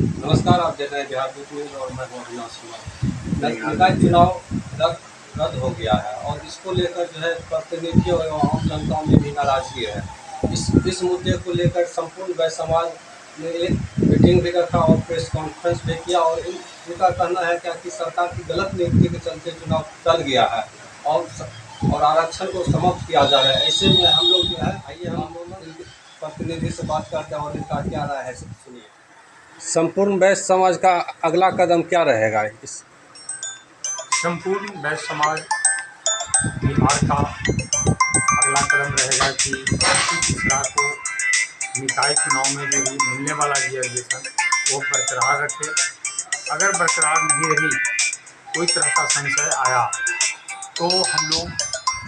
नमस्कार, आप देख रहे हैं बिहार बुक न्यूज़ और मैं हूं अविनाश कुमार। निकाय चुनाव रद्द हो गया है और इसको लेकर जो है प्रतिनिधि और आम जनता में भी नाराजगी है। इस मुद्दे को लेकर संपूर्ण वैश्य समाज ने एक मीटिंग भी रखा और प्रेस कॉन्फ्रेंस भी किया और इनका कहना है क्या कि सरकार की गलत नीति के चलते चुनाव टल गया है और आरक्षण को समाप्त किया जा रहा है। ऐसे में हम लोग जो है, आइए हम दोनों इनके प्रतिनिधि से बात करते हैं और इनका क्या राय है सुनिए। संपूर्ण वैश्य समाज का अगला कदम क्या रहेगा? इस संपूर्ण वैश्य समाज बिहार का अगला कदम रहेगा कि पिछड़ा को निकाय चुनाव में जो भी मिलने वाला रिजर्वेशन वो बरकरार रखे। अगर बरकरार नहीं रही, कोई तरह का संशय आया तो हम लोग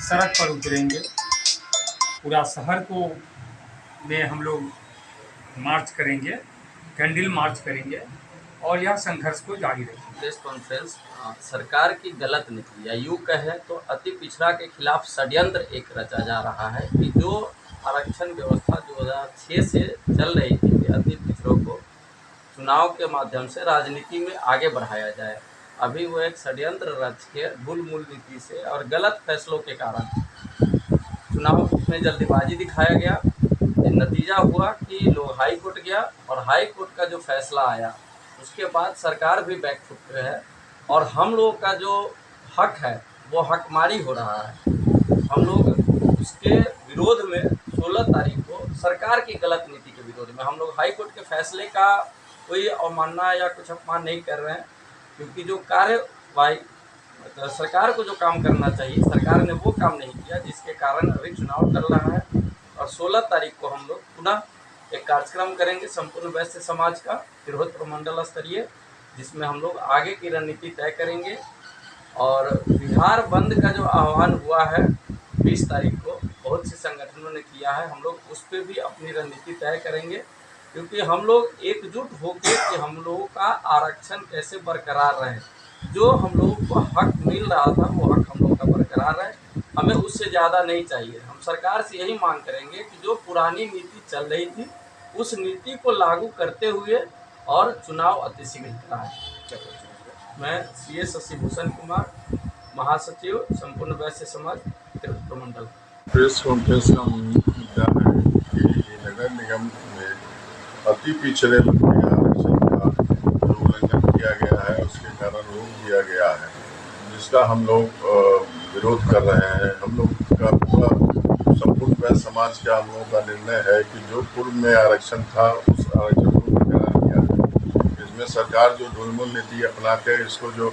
सड़क पर उतरेंगे। पूरा शहर को में हम लोग मार्च करेंगे, कैंडल मार्च करेंगे और यह संघर्ष को जारी रखेंगे। प्रेस कॉन्फ्रेंस सरकार की गलत नीति या यूँ कहे तो अति पिछड़ा के खिलाफ षड्यंत्र एक रचा जा रहा है कि जो आरक्षण व्यवस्था 2006 से चल रही थी कि अति पिछड़ों को चुनाव के माध्यम से राजनीति में आगे बढ़ाया जाए, अभी वो एक षड्यंत्र रच के मूल नीति से और गलत फैसलों के कारण चुनाव में जल्दीबाजी दिखाया गया। नतीजा हुआ कि लोग हाई कोर्ट गया और हाई कोर्ट का जो फैसला आया उसके बाद सरकार भी बैकफुट पे है और हम लोगों का जो हक है वो हकमारी हो रहा है। हम लोग उसके विरोध में 16 तारीख को सरकार की गलत नीति के विरोध में हम लोग हाई कोर्ट के फैसले का कोई अवमानना या कुछ अपमान नहीं कर रहे हैं, क्योंकि जो कार्यवाही मतलब सरकार को जो काम करना चाहिए सरकार ने वो काम नहीं किया, जिसके कारण अभी चुनाव चल रहा है। और 16 तारीख को हम लोग पुनः एक कार्यक्रम करेंगे संपूर्ण वैश्य समाज का तिरहुत प्रमंडल स्तरीय, जिसमें हम लोग आगे की रणनीति तय करेंगे। और बिहार बंद का जो आह्वान हुआ है 20 तारीख को बहुत से संगठनों ने किया है, हम लोग उस पर भी अपनी रणनीति तय करेंगे, क्योंकि हम लोग एकजुट होकर कि हम लोगों का आरक्षण कैसे बरकरार रहे। जो हम लोगों को हक मिल रहा था वो हक हम लोगों का बरकरार रहे, हमें उससे ज़्यादा नहीं चाहिए। हम सरकार से यही मांग करेंगे कि जो पुरानी नीति चल रही थी उस नीति को लागू करते हुए और चुनाव अतिशीघ्र कराएं। मैं सीए शशिभूषण कुमार, महासचिव संपूर्ण वैश्य समाज तिरहुत प्रमंडल। प्रेस कॉन्फ्रेंस का मुद्दा है कि नगर निगम में अति पिछड़े वर्ग के आरक्षण का जो उल्लंघन किया गया है उसके कारण रोक दिया गया है, जिसका हम लोग विरोध कर रहे हैं। हम लोग का पूरा संपूर्ण वैश्य समाज का हम लोगों का निर्णय है कि जो पूर्व में आरक्षण था उस आरक्षण को बरकरार किया है। इसमें सरकार जो ढुलमुल नीति अपना के इसको जो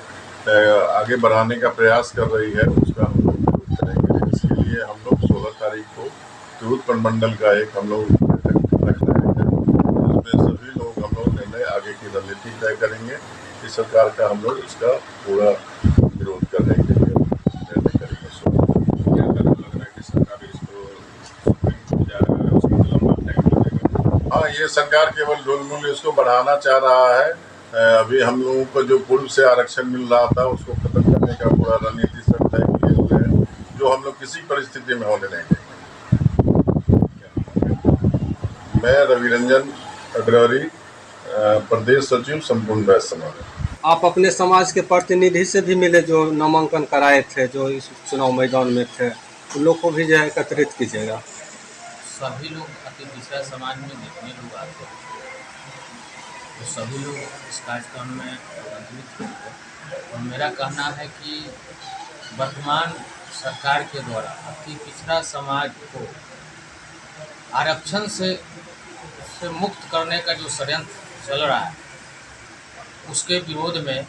आगे बढ़ाने का प्रयास कर रही है उसका हम लोग विरोध करेंगे। इसके लिए हम लोग 16 तारीख को तिरहुत प्रमंडल का एक हम लोग बैठक रख रहे हैं, जिसमें सभी लोग हम लोग निर्णय आगे की रणनीति तय करेंगे कि सरकार का हम लोग इसका पूरा विरोध करने के लिए निर्णय करेंगे। हाँ, ये सरकार केवल ढुलमुल इसको बढ़ाना चाह रहा है। अभी हम लोगों को जो पूर्व से आरक्षण मिल रहा था उसको खत्म करने का पूरा रणनीति सब तय किए हुए हैं, जो हम लोग किसी परिस्थिति में होने नहीं देंगे। मैं रविरंजन अग्रवारी, प्रदेश सचिव संपूर्ण वैश्य समाज। आप अपने समाज के प्रतिनिधि से भी मिले जो नामांकन कराए थे, जो इस चुनाव मैदान में थे, उन लोग को भी जो है एकत्रित कीजिएगा। सभी लोग अति पिछड़ा समाज में जितने लोग आते हैं तो सभी लोग इस कार्यक्रम में एकत्रित होंगे। और मेरा कहना है कि वर्तमान सरकार के द्वारा अति पिछड़ा समाज को आरक्षण से मुक्त करने का जो षड्यंत्र चल रहा है उसके विरोध में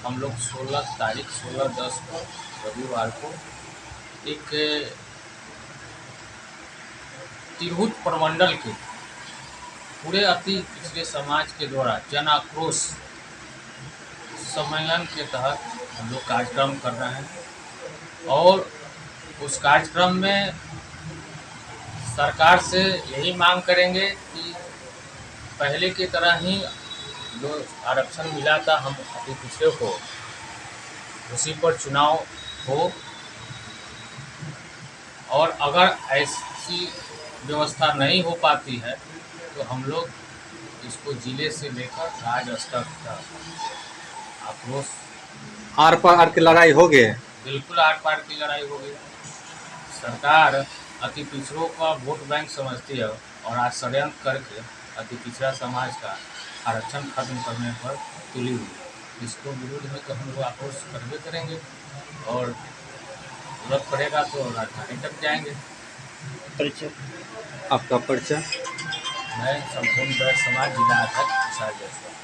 हम लोग 16/10 को रविवार को एक तिरहुत प्रमंडल के पूरे अति पिछड़े समाज के द्वारा जन आक्रोश सम्मेलन के तहत हम लोग कार्यक्रम कर रहे हैं। और उस कार्यक्रम में सरकार से यही मांग करेंगे कि पहले की तरह ही जो आरक्षण मिला था हम अति पिछड़े को, उसी पर चुनाव हो। और अगर ऐसी व्यवस्था नहीं हो पाती है तो हम लोग इसको जिले से लेकर राज्य स्तर तक आक्रोश, आर पार की लड़ाई हो गई। बिल्कुल आर पार की लड़ाई होगी। सरकार अति पिछड़ों का वोट बैंक समझती है और आज षड्यंत्र करके अति पिछड़ा समाज का आरक्षण खत्म करने पर तुली हुई है। इसको विरोध में तो हम लोग आक्रोश करबे करेंगे और जरूरत पड़ेगा तो राजधानी तक जाएंगे। आपका परिचय? मैं संपूर्ण दलित समाज जिला अध्यक्ष विशाल जायसवाल।